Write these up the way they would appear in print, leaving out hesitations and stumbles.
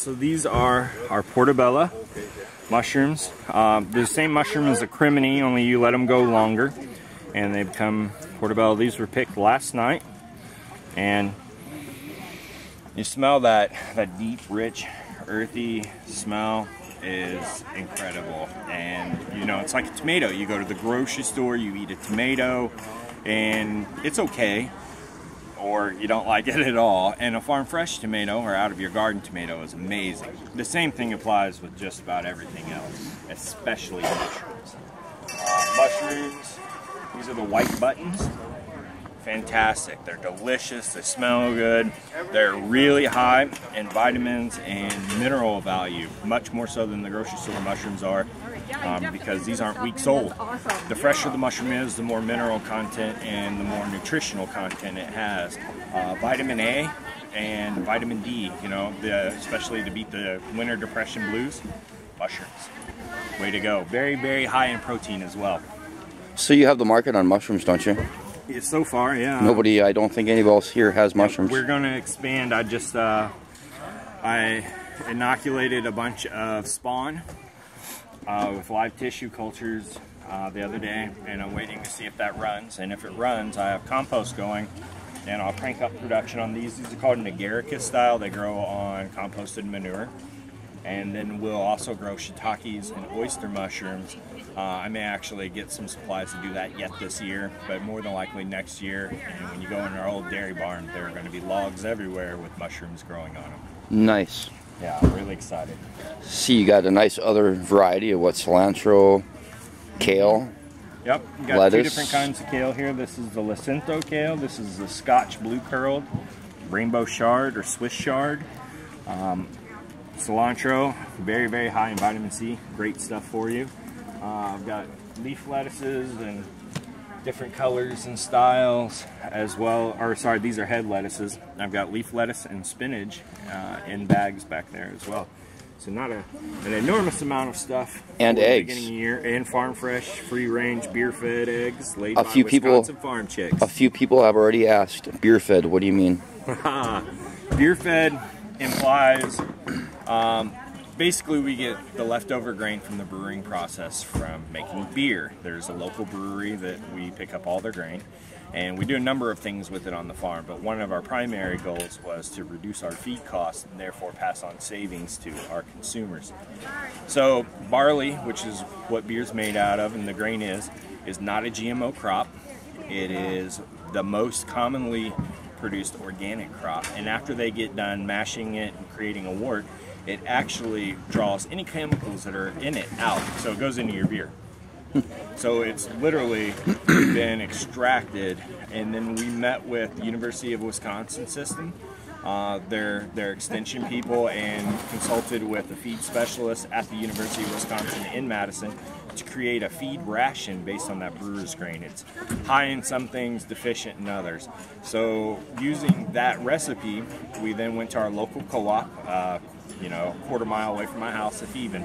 So these are our portobello mushrooms. The same mushroom as the crimini, only you let them go longer and they become portobello. These were picked last night, and you smell that deep, rich, earthy smell is incredible. And you know, it's like a tomato. You go to the grocery store, you eat a tomato, and it's okay, or you don't like it at all. And a farm fresh tomato or out of your garden tomato is amazing. The same thing applies with just about everything else, especially mushrooms. Mushrooms, these are the white buttons. Fantastic. They're delicious, they smell good, they're really high in vitamins and mineral value, much more so than the grocery store mushrooms are, because these aren't weeks old. The fresher the mushroom is, the more mineral content and the more nutritional content it has. Vitamin A and vitamin D, you know, especially to beat the winter depression blues, mushrooms. Way to go. Very, very high in protein as well. So you have the market on mushrooms, don't you? Yeah, so far, yeah. Nobody, I don't think anybody else here has mushrooms. We're going to expand. I inoculated a bunch of spawn with live tissue cultures the other day, and I'm waiting to see if that runs. And if it runs, I have compost going, and I'll crank up production on these. These are called Nigaricus style. They grow on composted manure. And then we'll also grow shiitakes and oyster mushrooms. I may actually get some supplies to do that yet this year, but more than likely next year. And when you go in our old dairy barn, there are going to be logs everywhere with mushrooms growing on them. Nice. Yeah, I'm really excited. See, you got a nice other variety of what, cilantro, kale. Yep, we got lettuce. 2 different kinds of kale here. This is the Jacinto kale. This is the Scotch blue curled, rainbow shard or Swiss shard. Cilantro, very, very high in vitamin C. Great stuff for you. I've got leaf lettuces and different colors and styles as well. Or sorry, these are head lettuces. I've got leaf lettuce and spinach in bags back there as well. So not an enormous amount of stuff. And eggs. Beginning of the year, and farm fresh, free range, beer fed eggs laid by Wisconsin farm chicks. A few people have already asked, beer fed, what do you mean? Beer fed implies basically we get the leftover grain from the brewing process from making beer. There's a local brewery that we pick up all their grain, and we do a number of things with it on the farm, but one of our primary goals was to reduce our feed costs and therefore pass on savings to our consumers. So barley, which is what beer's made out of and the grain is not a GMO crop. It is the most commonly produced organic crop, and after they get done mashing it and creating a wort, it actually draws any chemicals that are in it out, so it goes into your beer. So it's literally been extracted, and then we met with the University of Wisconsin system, their extension people, and consulted with a feed specialist at the University of Wisconsin in Madison to create a feed ration based on that brewer's grain. It's high in some things, deficient in others. So using that recipe, we then went to our local co-op, you know, a quarter-mile away from my house, if even,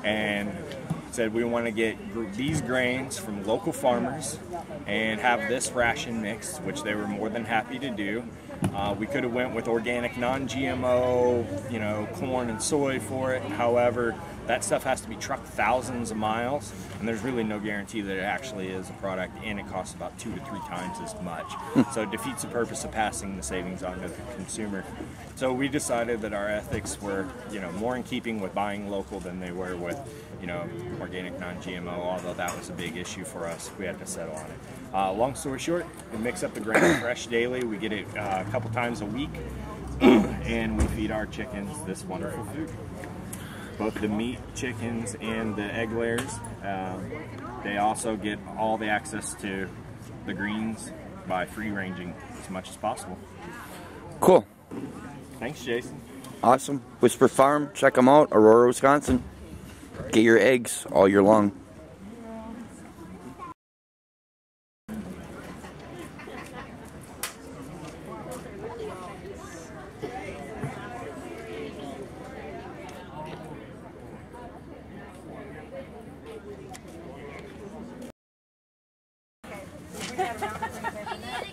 and said we want to get these grains from local farmers and have this ration mixed, which they were more than happy to do. We could have went with organic, non-GMO, you know, corn and soy for it. However, that stuff has to be trucked thousands of miles, and there's really no guarantee that it actually is a product, and it costs about 2 to 3 times as much. So it defeats the purpose of passing the savings on to the consumer. So we decided that our ethics were, you know, more in keeping with buying local than they were with, you know, organic, non-GMO, although that was a big issue for us. We had to settle on it. Long story short, we mix up the grain fresh daily. We get it a couple times a week, and we feed our chickens this wonderful food. Both the meat chickens and the egg layers, they also get all the access to the greens by free ranging as much as possible. Cool. Thanks, Jason. Awesome. Whisper Farm, check them out, Aurora, Wisconsin. Get your eggs all year long.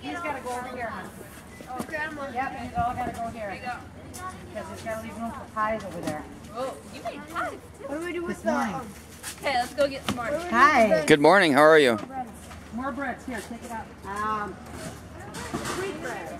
He's got to go over here, huh? Oh, Grandma. Yep, and it's all gotta go here. Because there's gotta leave room for pies over there. Oh, you made pies too. What do we do with This morning. Okay, let's go get some more. Hi. Good morning. How are you? More breads. Here, take it out. Sweet bread.